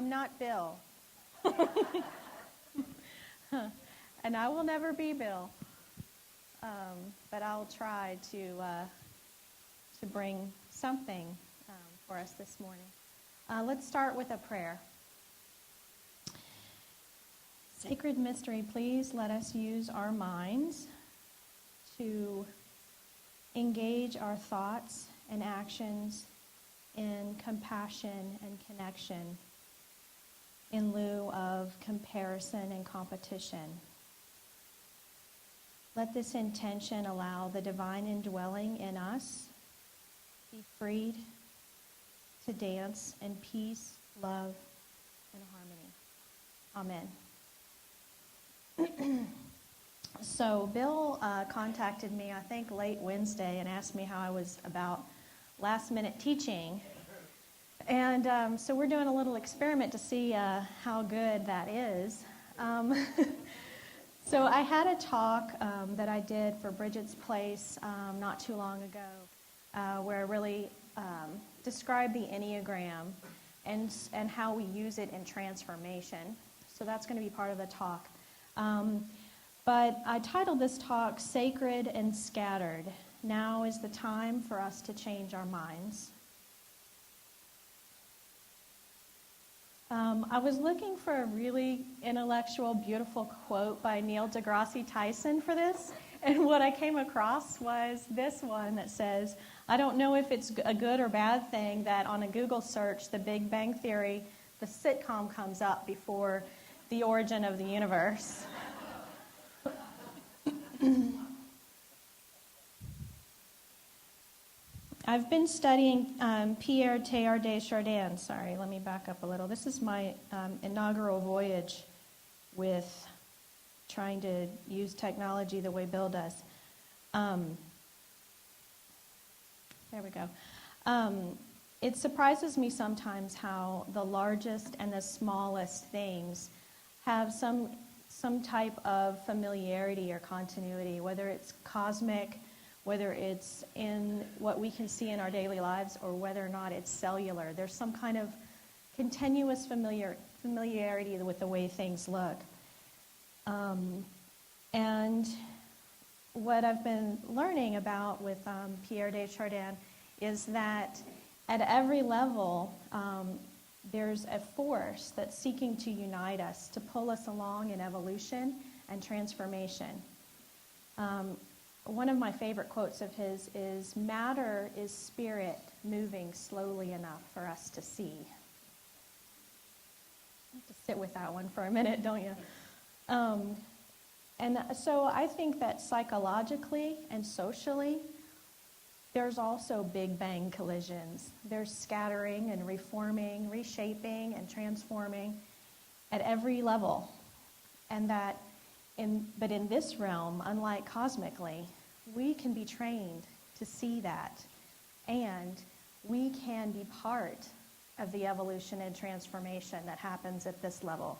I'm not Bill. And I will never be Bill. But I'll try to bring something for us this morning. Let's start with a prayer. Sacred mystery, please let us use our minds to engage our thoughts and actions in compassion and connection in lieu of comparison and competition. Let this intention allow the divine indwelling in us be freed to dance in peace, love, and harmony. Amen. So Bill contacted me, I think, late Wednesday and asked me how I was about last-minute teaching. And so we're doing a little experiment to see how good that is. So I had a talk that I did for Bridget's Place not too long ago where I really described the Enneagram and how we use it in transformation. So that's going to be part of the talk. But I titled this talk, Sacred and Scattered. Now is the time for us to change our minds. I was looking for a really intellectual, beautiful quote by Neil deGrasse Tyson for this, and what I came across was this one that says, I don't know if it's a good or bad thing that on a Google search, The Big Bang Theory, the sitcom comes up before the origin of the universe. I've been studying Pierre Teilhard de Chardin. Sorry, let me back up a little. This is my inaugural voyage with trying to use technology the way Bill does. There we go. It surprises me sometimes how the largest and the smallest things have some type of familiarity or continuity, whether it's cosmic, whether it's in what we can see in our daily lives, or whether or not it's cellular. There's some kind of continuous familiarity with the way things look. And what I've been learning about with Pierre de Chardin is that at every level, there's a force that's seeking to unite us, to pull us along in evolution and transformation. One of my favorite quotes of his is, matter is spirit moving slowly enough for us to see. You have to sit with that one for a minute, don't you? And so I think that psychologically and socially, there's also Big Bang collisions. There's scattering and reforming, reshaping and transforming at every level. And that but in this realm, unlike cosmically, we can be trained to see that. And we can be part of the evolution and transformation that happens at this level.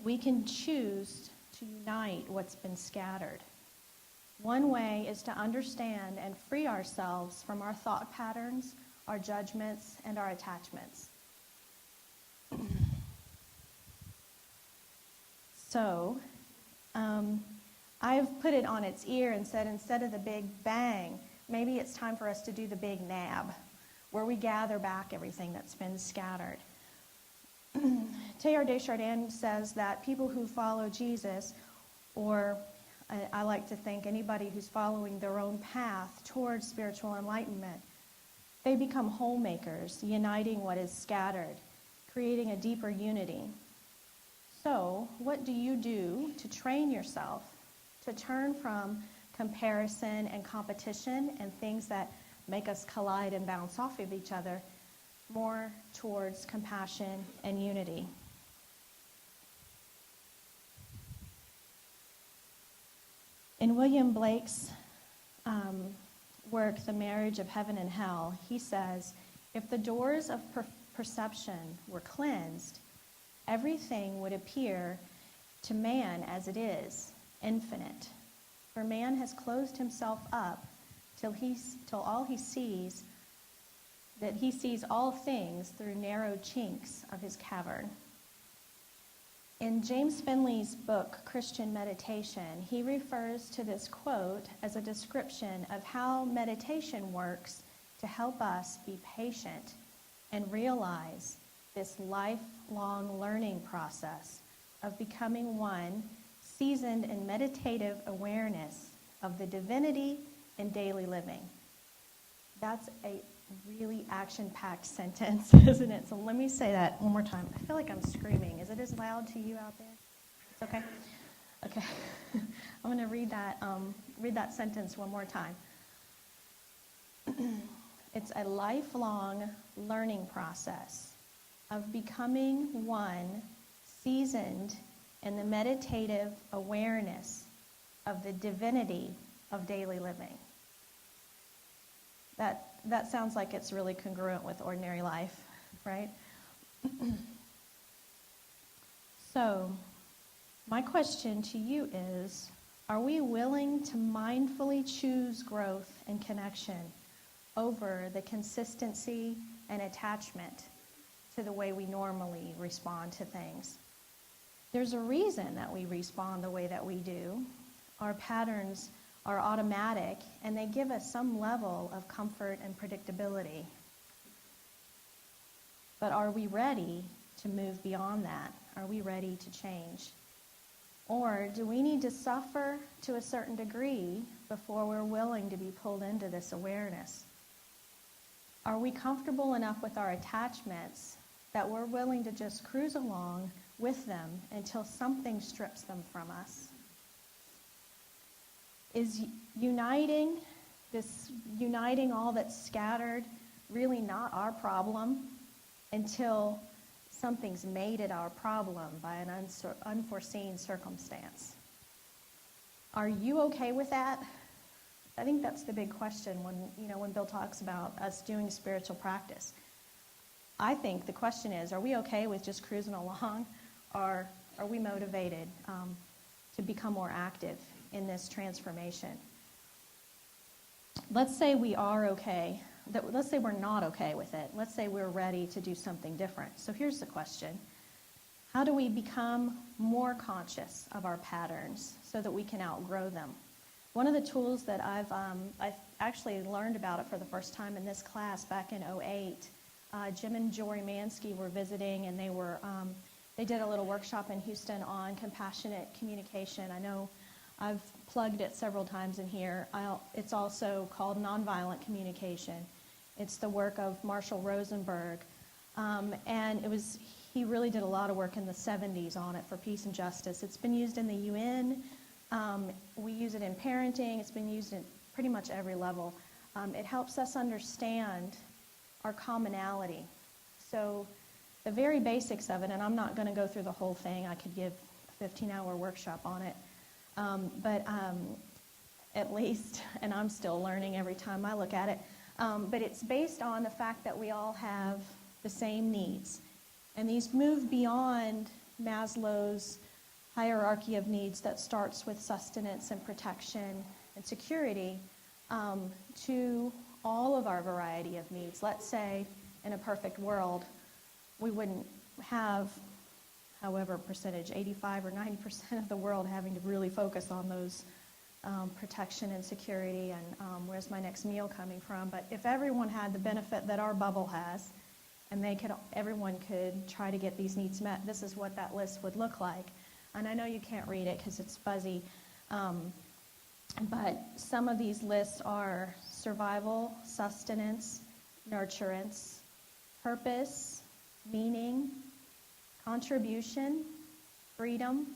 We can choose to unite what's been scattered. One way is to understand and free ourselves from our thought patterns, our judgments, and our attachments. So, I've put it on its ear and said instead of the Big Bang, maybe it's time for us to do the Big Nab, where we gather back everything that's been scattered. Teilhard de Chardin says that people who follow Jesus, or I like to think anybody who's following their own path towards spiritual enlightenment, they become whole makers, uniting what is scattered, creating a deeper unity. So, what do you do to train yourself to turn from comparison and competition and things that make us collide and bounce off of each other more towards compassion and unity? In William Blake's work, The Marriage of Heaven and Hell, he says, if the doors of perception were cleansed, everything would appear to man as it is, infinite. For man has closed himself up till all he sees that he sees all things through narrow chinks of his cavern. In James Finley's book, Christian Meditation, he refers to this quote as a description of how meditation works to help us be patient and realize this lifelong learning process of becoming one seasoned in meditative awareness of the divinity in daily living. That's a really action-packed sentence, isn't it? So let me say that one more time. I feel like I'm screaming. Is it as loud to you out there? It's okay? Okay. I'm going to read that sentence one more time. It's a lifelong learning process of becoming one seasoned in the meditative awareness of the divinity of daily living. That sounds like it's really congruent with ordinary life, right? So, my question to you is, are we willing to mindfully choose growth and connection over the consistency and attachment to the way we normally respond to things? There's a reason that we respond the way that we do. Our patterns are automatic, and they give us some level of comfort and predictability. But are we ready to move beyond that? Are we ready to change? Or do we need to suffer to a certain degree before we're willing to be pulled into this awareness? Are we comfortable enough with our attachments that we're willing to just cruise along with them until something strips them from us? Is uniting all that's scattered really not our problem until something's made it our problem by an unforeseen circumstance? Are you okay with that? I think that's the big question when Bill talks about us doing spiritual practice. I think the question is, are we okay with just cruising along, or are we motivated to become more active in this transformation? Let's say we are okay. Let's say we're not okay with it. Let's say we're ready to do something different. So here's the question. How do we become more conscious of our patterns so that we can outgrow them? One of the tools that I've actually learned about it for the first time in this class back in 2008. Jim and Jory Mansky were visiting, and they did a little workshop in Houston on compassionate communication. I know I've plugged it several times in here. It's also called nonviolent communication. It's the work of Marshall Rosenberg. And he really did a lot of work in the 70s on it for peace and justice. It's been used in the UN. We use it in parenting. It's been used in pretty much every level. It helps us understand our commonality. So the very basics of it, and I'm not going to go through the whole thing. I could give a 15-hour workshop on it. But at least, and I'm still learning every time I look at it, but it's based on the fact that we all have the same needs. And these move beyond Maslow's hierarchy of needs that starts with sustenance and protection and security to all of our variety of needs. Let's say in a perfect world, we wouldn't have however percentage, 85 or 90% of the world having to really focus on those protection and security and where's my next meal coming from. But if everyone had the benefit that our bubble has, and everyone could try to get these needs met, this is what that list would look like. And I know you can't read it because it's fuzzy, but some of these lists are survival, sustenance, nurturance, purpose, meaning, contribution, freedom,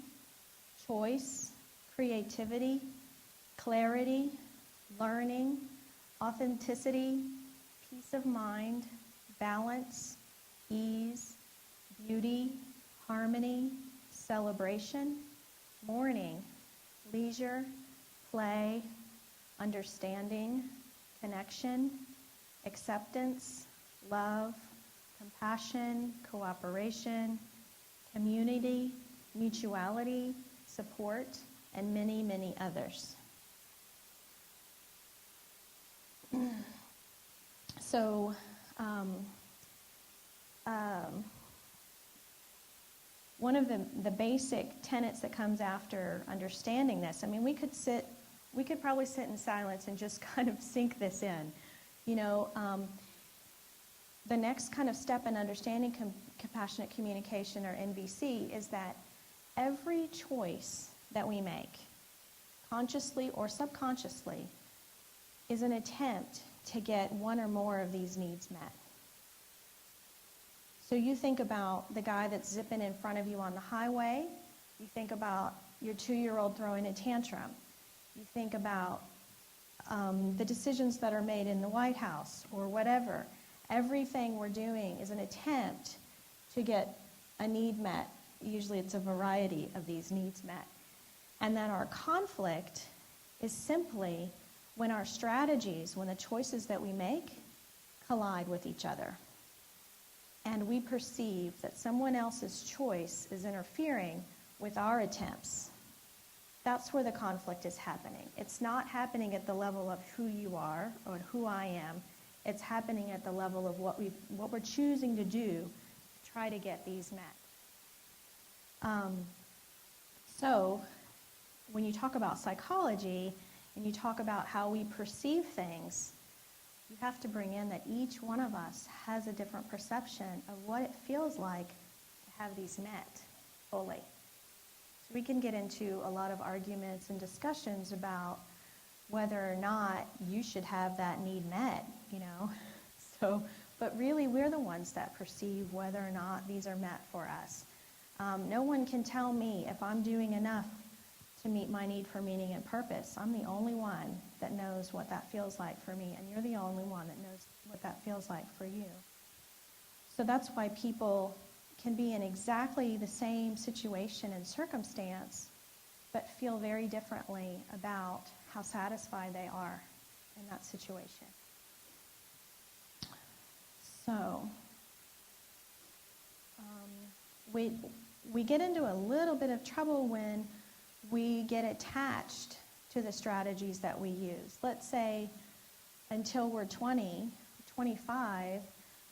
choice, creativity, clarity, learning, authenticity, peace of mind, balance, ease, beauty, harmony, celebration, mourning, leisure, play, understanding, connection, acceptance, love, compassion, cooperation, community, mutuality, support, and many, many others. So one of the basic tenets that comes after understanding this, I mean, we could probably sit in silence and just kind of sink this in. The next kind of step in understanding compassionate communication, or NVC, is that every choice that we make, consciously or subconsciously, is an attempt to get one or more of these needs met. So you think about the guy that's zipping in front of you on the highway. You think about your 2-year-old throwing a tantrum. You think about the decisions that are made in the White House or whatever. Everything we're doing is an attempt to get a need met. Usually it's a variety of these needs met. And then our conflict is simply when our strategies, when the choices that we make collide with each other. And we perceive that someone else's choice is interfering with our attempts. That's where the conflict is happening. It's not happening at the level of who you are or who I am. It's happening at the level of what we're choosing to do to try to get these met. So when you talk about psychology and you talk about how we perceive things, you have to bring in that each one of us has a different perception of what it feels like to have these met fully. So we can get into a lot of arguments and discussions about whether or not you should have that need met, but really we're the ones that perceive whether or not these are met for us. No one can tell me if I'm doing enough to meet my need for meaning and purpose. I'm the only one that knows what that feels like for me, and you're the only one that knows what that feels like for you. So that's why people can be in exactly the same situation and circumstance, but feel very differently about how satisfied they are in that situation. So, we get into a little bit of trouble when we get attached to the strategies that we use. Let's say until we're 20, 25,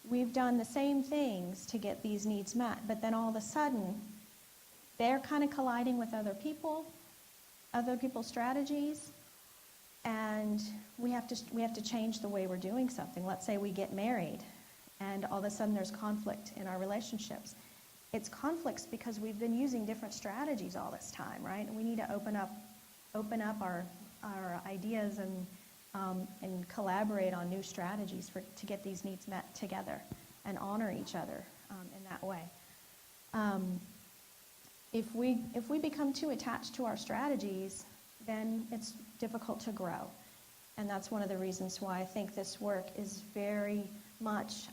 we've done the same things to get these needs met, but then all of a sudden, they're kind of colliding with other people's strategies, and we have to change the way we're doing something. Let's say we get married, and all of a sudden there's conflict in our relationships. It's conflicts because we've been using different strategies all this time, right? And we need to open up our ideas and collaborate on new strategies to get these needs met together and honor each other in that way. If we become too attached to our strategies, then it's difficult to grow. And that's one of the reasons why I think this work is very much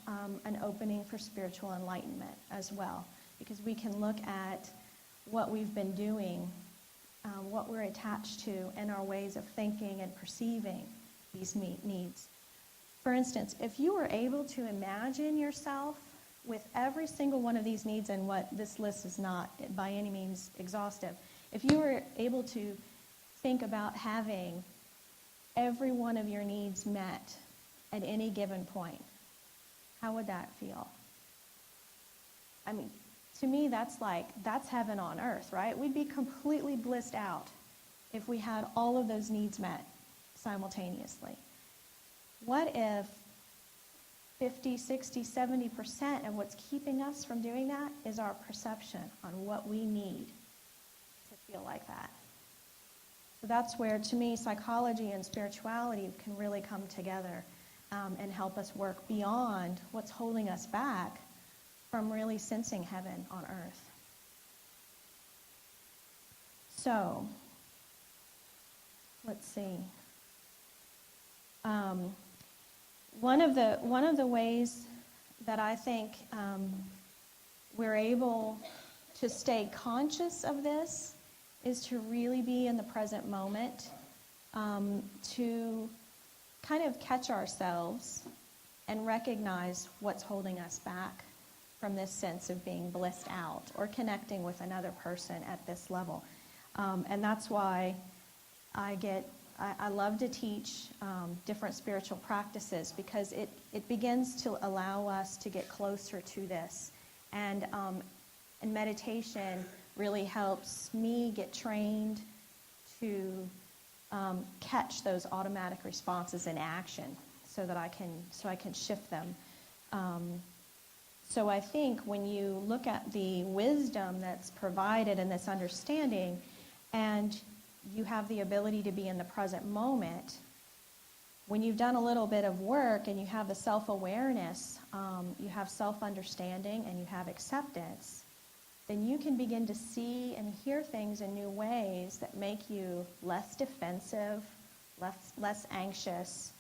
an opening for spiritual enlightenment as well. Because we can look at what we've been doing, what we're attached to, and our ways of thinking and perceiving these needs. For instance, if you were able to imagine yourself with every single one of these needs, and what this list is not by any means exhaustive, if you were able to think about having every one of your needs met at any given point, how would that feel? I mean, to me, that's heaven on earth, right? We'd be completely blissed out if we had all of those needs met simultaneously. What if 50, 60, 70% of what's keeping us from doing that is our perception on what we need to feel like that? So that's where, to me, psychology and spirituality can really come together and help us work beyond what's holding us back from really sensing heaven on earth. So, let's see. One of the ways that I think we're able to stay conscious of this is to really be in the present moment, to kind of catch ourselves and recognize what's holding us back from this sense of being blissed out or connecting with another person at this level. And that's why I get I love to teach different spiritual practices because it begins to allow us to get closer to this. And meditation really helps me get trained to catch those automatic responses in action so that I can shift them. So I think when you look at the wisdom that's provided in this understanding, and you have the ability to be in the present moment, when you've done a little bit of work and you have the self-awareness, you have self-understanding, and you have acceptance, then you can begin to see and hear things in new ways that make you less defensive, less anxious,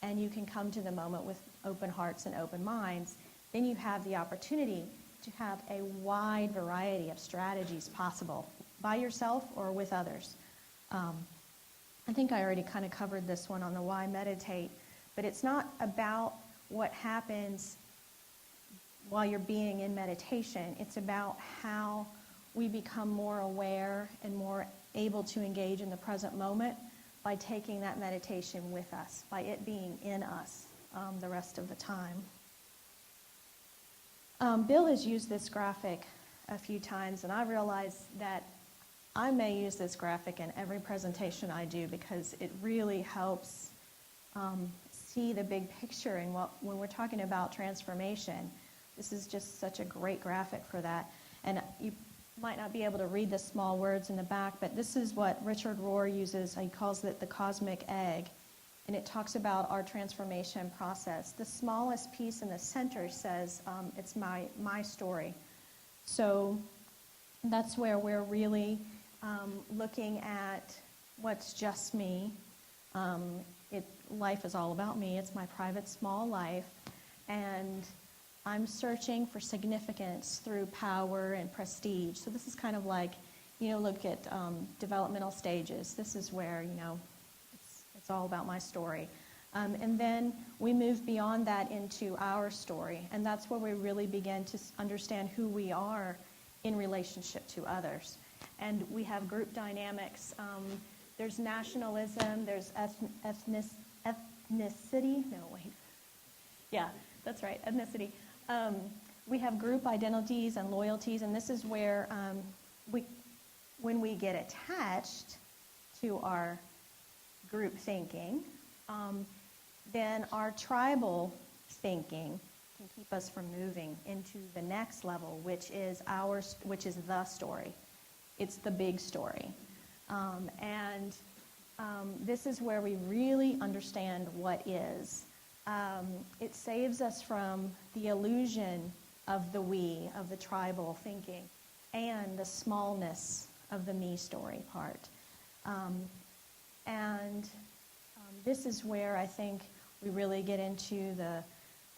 and you can come to the moment with open hearts and open minds. Then you have the opportunity to have a wide variety of strategies possible by yourself or with others. I think I already kind of covered this one on the why meditate, but it's not about what happens while you're being in meditation. It's about how we become more aware and more able to engage in the present moment by taking that meditation with us, by it being in us the rest of the time. Bill has used this graphic a few times, and I realize that I may use this graphic in every presentation I do because it really helps see the big picture. And when we're talking about transformation, this is just such a great graphic for that. And you might not be able to read the small words in the back, but this is what Richard Rohr uses. He calls it the cosmic egg. And it talks about our transformation process. The smallest piece in the center says, it's my story. So that's where we're really looking at what's just me. Life is all about me. It's my private small life. And I'm searching for significance through power and prestige. So this is kind of like, look at developmental stages. This is where, it's all about my story. And then we move beyond that into our story. And that's where we really begin to understand who we are in relationship to others. And we have group dynamics. There's nationalism. There's ethnicity. No, wait. Yeah, that's right, ethnicity. We have group identities and loyalties. And this is where when we get attached to our group thinking, then our tribal thinking can keep us from moving into the next level, which is the story. It's the big story. This is where we really understand what is. It saves us from the illusion of the we, of the tribal thinking, and the smallness of the me story part. This is where I think we really get into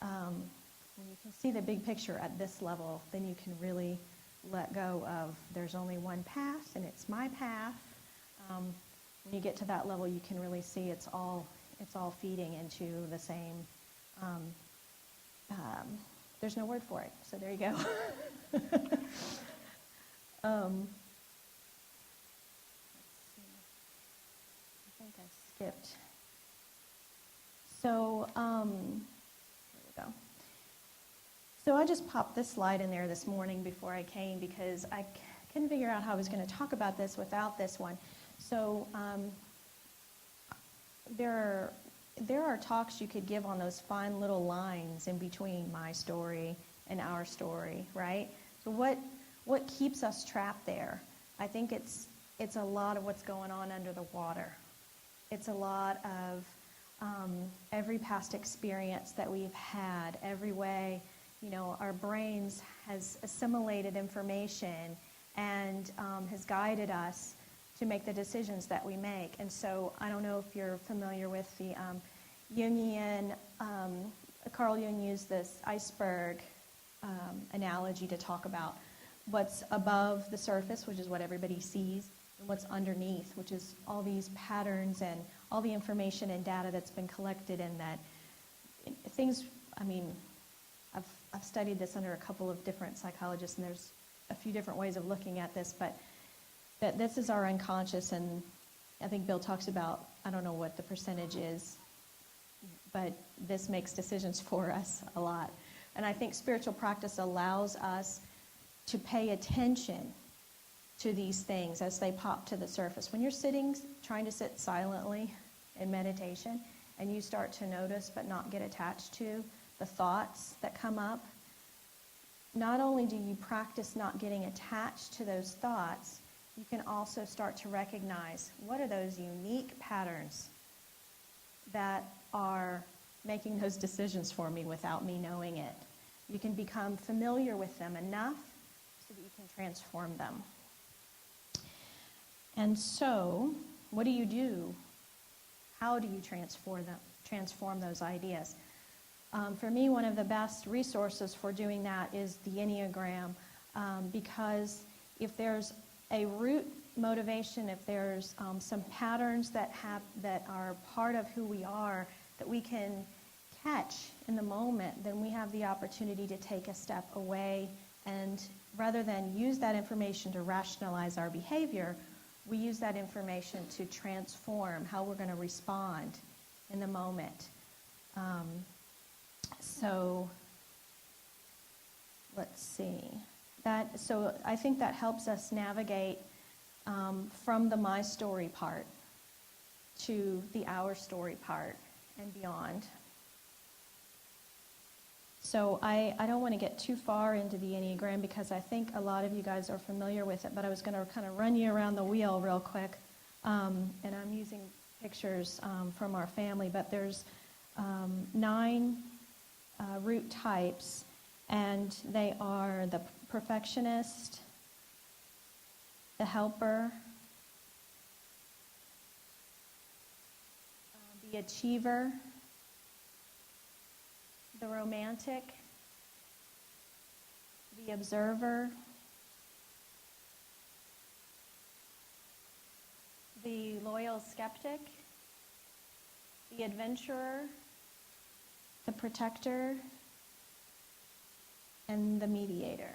when you can see the big picture at this level, then you can really let go of there's only one path and it's my path. When you get to that level, you can really see it's all feeding into the same. There's no word for it, so there you go. Let's see. I think I skipped. So here we go. So I just popped this slide in there this morning before I came because I couldn't figure out how I was going to talk about this without this one. So there are talks you could give on those fine little lines in between my story and our story, right? So what keeps us trapped there? I think it's a lot of what's going on under the water. It's a lot of every past experience that we've had, every way, our brains has assimilated information and has guided us to make the decisions that we make. And so I don't know if you're familiar with the Jungian, Carl Jung used this iceberg analogy to talk about what's above the surface, which is what everybody sees, and what's underneath, which is all these patterns and all the information and data that's been collected in that. Things, I've studied this under a couple of different psychologists, and there's a few different ways of looking at this, but that this is our unconscious, and I think Bill talks about, I don't know what the percentage is, but this makes decisions for us a lot. And I think spiritual practice allows us to pay attention to these things as they pop to the surface. When you're trying to sit silently in meditation, and you start to notice but not get attached to the thoughts that come up, not only do you practice not getting attached to those thoughts, you can also start to recognize what are those unique patterns that are making those decisions for me without me knowing it. You can become familiar with them enough so that you can transform them. And so, what do you do? How do you transform those ideas? For me, one of the best resources for doing that is the Enneagram, because if there's a root motivation, if there's some patterns that are part of who we are that we can catch in the moment, then we have the opportunity to take a step away, and rather than use that information to rationalize our behavior, we use that information to transform how we're going to respond in the moment. So let's see. So I think that helps us navigate from the my story part to the our story part and beyond. So I don't want to get too far into the Enneagram because I think a lot of you guys are familiar with it, but I was going to kind of run you around the wheel real quick. And I'm using pictures from our family, but there's 9 root types, and they are the perfectionist, the helper, the achiever, the romantic, the observer, the loyal skeptic, the adventurer, the protector, and the mediator.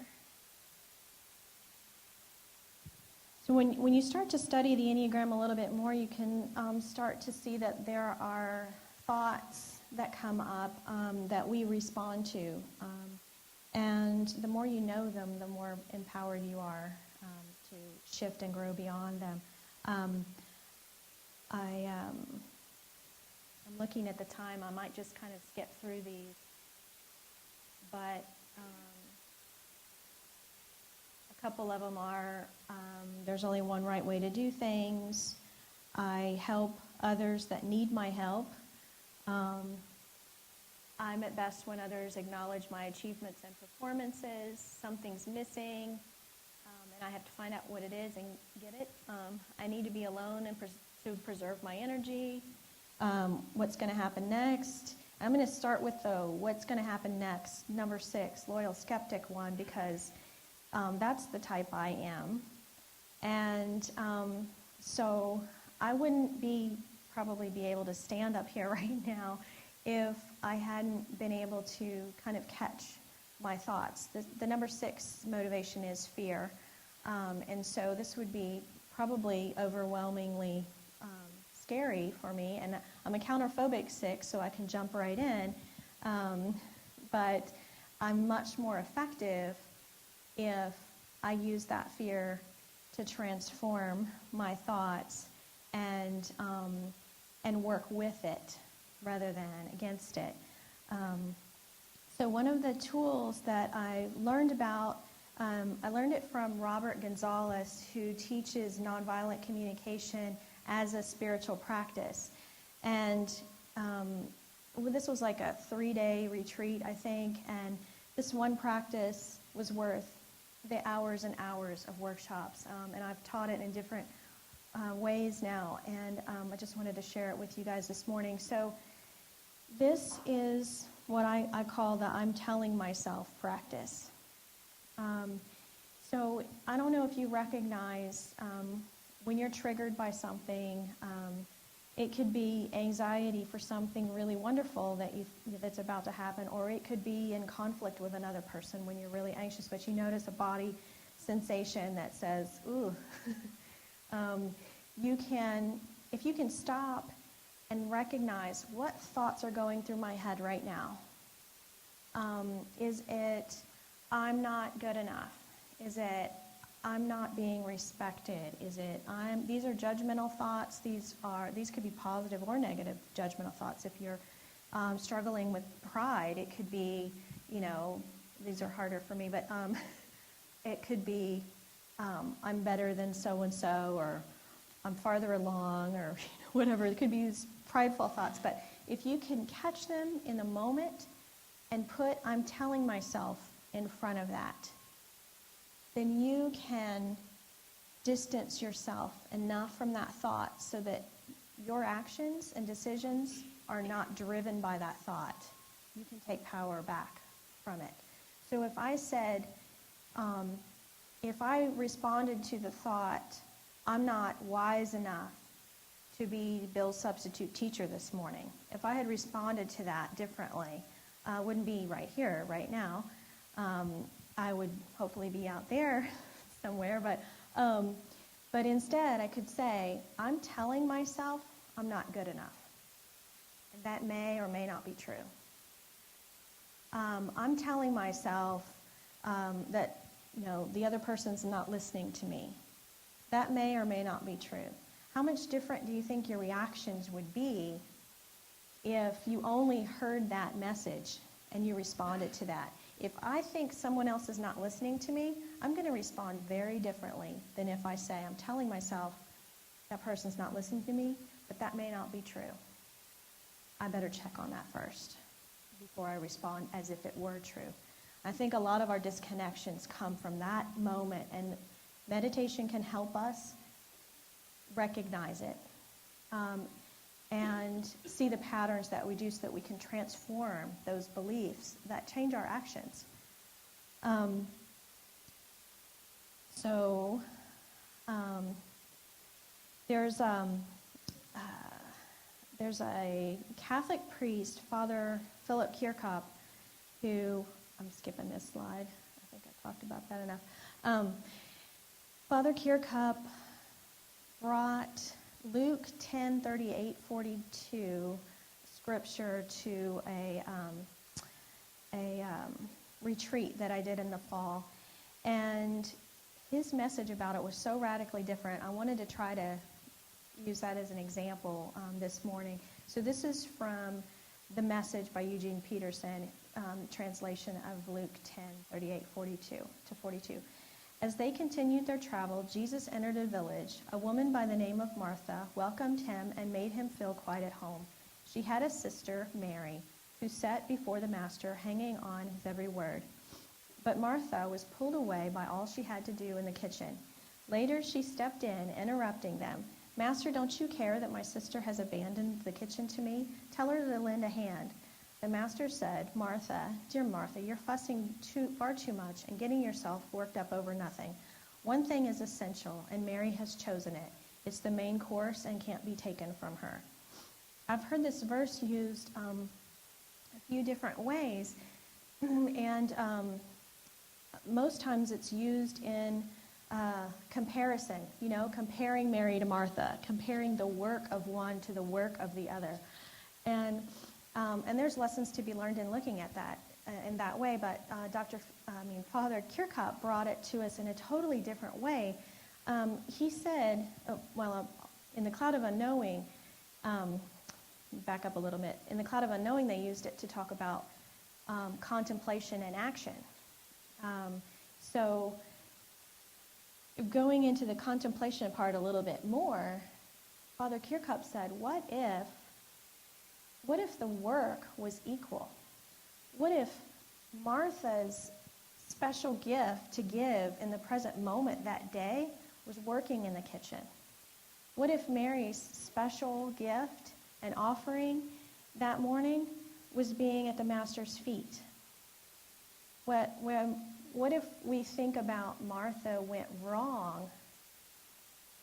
So when you start to study the Enneagram a little bit more, you can start to see that there are thoughts that come up that we respond to. And the more you know them, the more empowered you are to shift and grow beyond them. I'm looking at the time. I might just kind of skip through these. But a couple of them are, there's only one right way to do things. I help others that need my help. I'm at best when others acknowledge my achievements and performances. Something's missing, and I have to find out what it is and get it. I need to be alone and to preserve my energy. What's going to happen next? I'm going to start with the what's going to happen next, number 6, loyal skeptic one, because that's the type I am. And so I wouldn't probably be able to stand up here right now if I hadn't been able to kind of catch my thoughts. The number 6 motivation is fear. And so this would be probably overwhelmingly scary for me. And I'm a counterphobic 6, so I can jump right in. But I'm much more effective if I use that fear to transform my thoughts and work with it rather than against it. So one of the tools that I learned about, I learned it from Robert Gonzalez, who teaches nonviolent communication as a spiritual practice. And this was like a 3-day retreat, I think, and this one practice was worth the hours and hours of workshops. And I've taught it in different ways now, and I just wanted to share it with you guys this morning. So this is what I call the I'm telling myself practice. So I don't know if you recognize when you're triggered by something, it could be anxiety for something really wonderful that's about to happen, or it could be in conflict with another person when you're really anxious, but you notice a body sensation that says, ooh. You can if you can stop and recognize what thoughts are going through my head right now. Is it, I'm not good enough? Is it, I'm not being respected? Is it, these are judgmental thoughts. These could be positive or negative judgmental thoughts. If you're struggling with pride, it could be, these are harder for me, but it could be, I'm better than so-and-so, or I'm farther along, or whatever. It could be these prideful thoughts. But if you can catch them in the moment and put I'm telling myself in front of that, then you can distance yourself enough from that thought so that your actions and decisions are not driven by that thought. You can take power back from it. So if I said, if I responded to the thought, I'm not wise enough to be Bill's substitute teacher this morning, if I had responded to that differently, wouldn't be right here, right now. I would hopefully be out there somewhere, but instead I could say, I'm telling myself I'm not good enough. And that may or may not be true. I'm telling myself that the other person's not listening to me. That may or may not be true. How much different do you think your reactions would be if you only heard that message and you responded to that? If I think someone else is not listening to me, I'm going to respond very differently than if I say, I'm telling myself that person's not listening to me, but that may not be true. I better check on that first before I respond as if it were true. I think a lot of our disconnections come from that moment, and meditation can help us recognize it and see the patterns that we do so that we can transform those beliefs that change our actions. There's a Catholic priest, Father Philip Kirchhoff, who, I'm skipping this slide. I think I talked about that enough. Father Kirchhoff brought Luke 10:38-42 scripture to a retreat that I did in the fall, and his message about it was so radically different. I wanted to try to use that as an example this morning. So this is from The Message by Eugene Peterson, translation of Luke 10:38-42. As they continued their travel, Jesus entered a village. A woman by the name of Martha welcomed him and made him feel quite at home. She had a sister, Mary, who sat before the master, hanging on his every word. But Martha was pulled away by all she had to do in the kitchen. Later, she stepped in, interrupting them. Master, don't you care that my sister has abandoned the kitchen to me? Tell her to lend a hand. The master said, Martha, dear Martha, you're fussing far too much and getting yourself worked up over nothing. One thing is essential, and Mary has chosen it. It's the main course and can't be taken from her. I've heard this verse used a few different ways, and most times it's used in comparison, comparing Mary to Martha, comparing the work of one to the work of the other. And there's lessons to be learned in looking at that in that way, but Father Kirchhoff brought it to us in a totally different way. He said, in the cloud of unknowing, back up a little bit, in the cloud of unknowing they used it to talk about contemplation and action. So going into the contemplation part a little bit more, Father Kirchhoff said, what if the work was equal? What if Martha's special gift to give in the present moment that day was working in the kitchen? What if Mary's special gift and offering that morning was being at the Master's feet? What if we think about Martha went wrong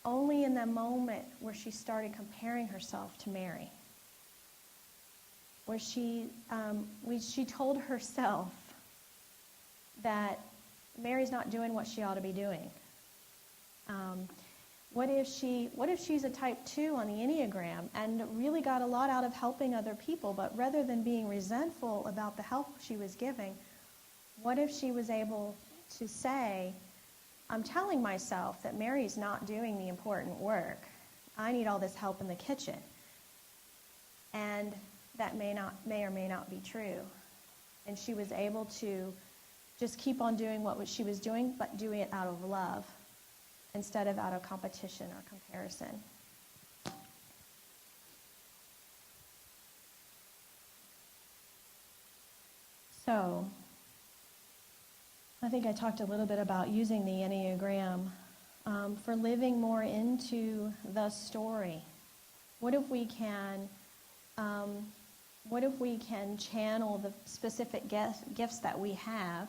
only in the moment where she started comparing herself to Mary? Where she told herself that Mary's not doing what she ought to be doing. What if she's a type 2 on the Enneagram and really got a lot out of helping other people, but rather than being resentful about the help she was giving, what if she was able to say, I'm telling myself that Mary's not doing the important work. I need all this help in the kitchen. And that may or may not be true. And she was able to just keep on doing what she was doing, but doing it out of love instead of out of competition or comparison. So, I think I talked a little bit about using the Enneagram for living more into the story. What if we can channel the specific gifts that we have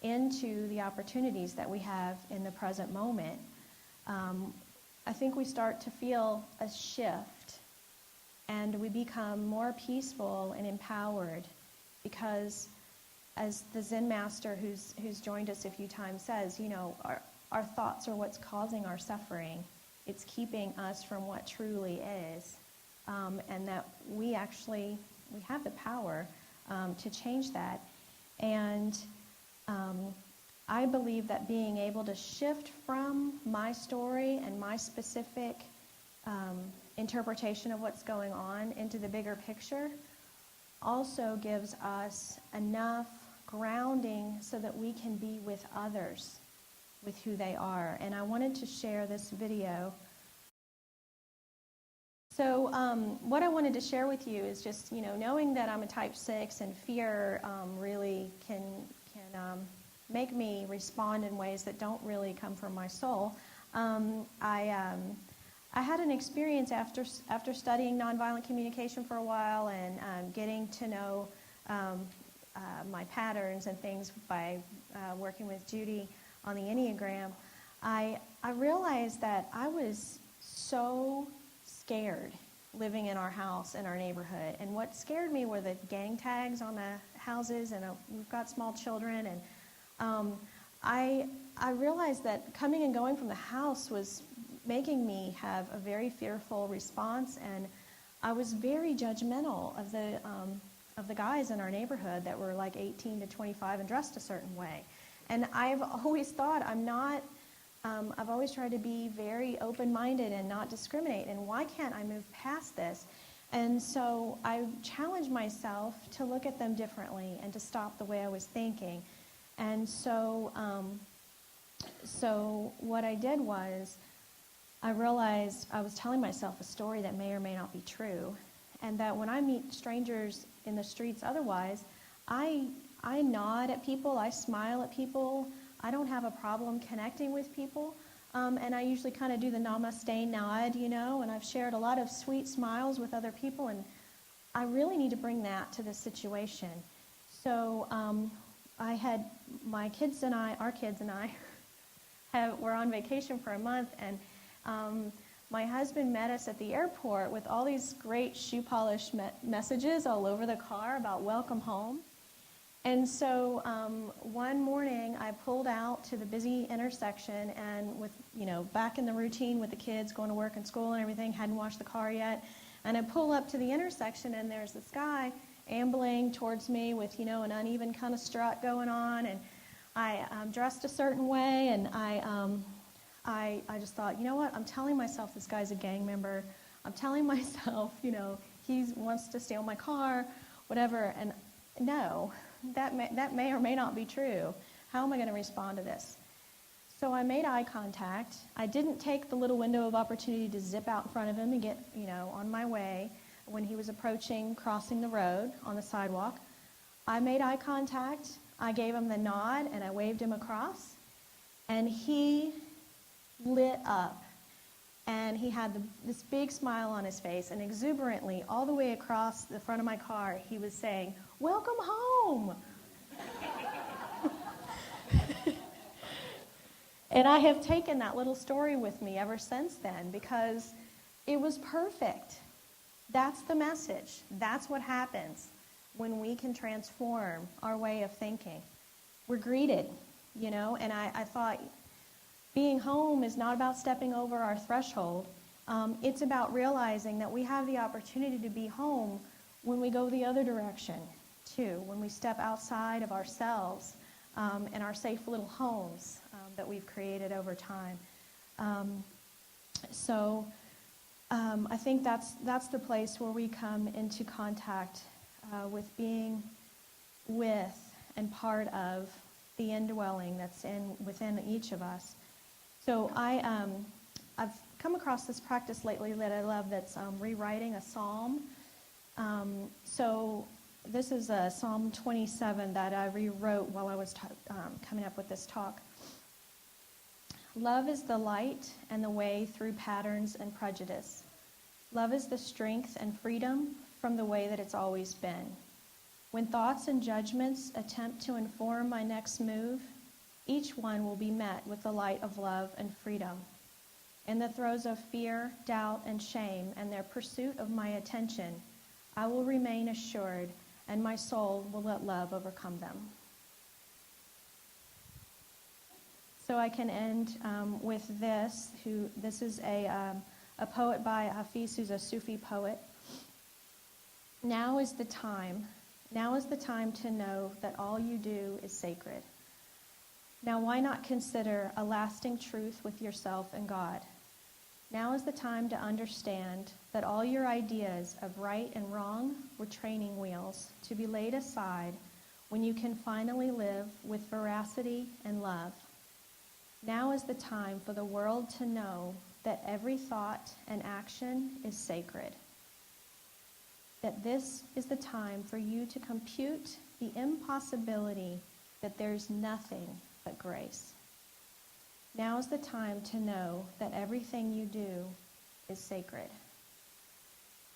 into the opportunities that we have in the present moment? I think we start to feel a shift, and we become more peaceful and empowered, because as the Zen master who's joined us a few times says, our thoughts are what's causing our suffering. It's keeping us from what truly is, and that we have the power to change that. And I believe that being able to shift from my story and my specific interpretation of what's going on into the bigger picture also gives us enough grounding so that we can be with others with who they are. And I wanted to share this video. So what I wanted to share with you is just, knowing that I'm a type 6 and fear really can make me respond in ways that don't really come from my soul. I had an experience after studying nonviolent communication for a while and getting to know my patterns and things by working with Judy on the Enneagram. I realized that I was so scared living in our house, in our neighborhood. And what scared me were the gang tags on the houses, and we've got small children. And I realized that coming and going from the house was making me have a very fearful response, and I was very judgmental of the guys in our neighborhood that were like 18 to 25 and dressed a certain way. And I've always thought I've always tried to be very open-minded and not discriminate, and why can't I move past this? And so I challenged myself to look at them differently and to stop the way I was thinking. And so what I did was I realized I was telling myself a story that may or may not be true, and that when I meet strangers in the streets otherwise, I nod at people, I smile at people, I don't have a problem connecting with people, and I usually kind of do the namaste nod, and I've shared a lot of sweet smiles with other people, and I really need to bring that to this situation. So I had our kids and I were on vacation for a month, and my husband met us at the airport with all these great shoe polish messages all over the car about welcome home. And so one morning I pulled out to the busy intersection, and with, back in the routine with the kids going to work and school and everything, hadn't washed the car yet. And I pull up to the intersection, and there's this guy ambling towards me with, an uneven kind of strut going on. And I'm dressed a certain way, and I just thought, you know what, I'm telling myself this guy's a gang member. I'm telling myself, he wants to steal my car, whatever. And no, that may or may not be true. How am I going to respond to this? So I made eye contact. I didn't take the little window of opportunity to zip out in front of him and get, on my way when he was crossing the road on the sidewalk. I made eye contact. I gave him the nod, and I waved him across. And he lit up. And he had this big smile on his face, and exuberantly, all the way across the front of my car, he was saying, "Welcome home." And I have taken that little story with me ever since then, because it was perfect. That's the message. That's what happens when we can transform our way of thinking. We're greeted, and I thought, Being home is not about stepping over our threshold. It's about realizing that we have the opportunity to be home when we go the other direction, too, when we step outside of ourselves and our safe little homes that we've created over time. I think that's the place where we come into contact with being with and part of the indwelling that's within each of us. So I've come across this practice lately that I love that's rewriting a psalm. So this is Psalm 27 that I rewrote while I was coming up with this talk. Love is the light and the way through patterns and prejudice. Love is the strength and freedom from the way that it's always been. When thoughts and judgments attempt to inform my next move, each one will be met with the light of love and freedom. In the throes of fear, doubt, and shame, and their pursuit of my attention, I will remain assured, and my soul will let love overcome them. So I can end with this. This is a poet by Hafiz, who's a Sufi poet. Now is the time to know that all you do is sacred. Now why not consider a lasting truth with yourself and God? Now is the time to understand that all your ideas of right and wrong were training wheels to be laid aside when you can finally live with veracity and love. Now is the time for the world to know that every thought and action is sacred. That this is the time for you to compute the impossibility that there's nothing but grace. Now is the time to know that everything you do is sacred.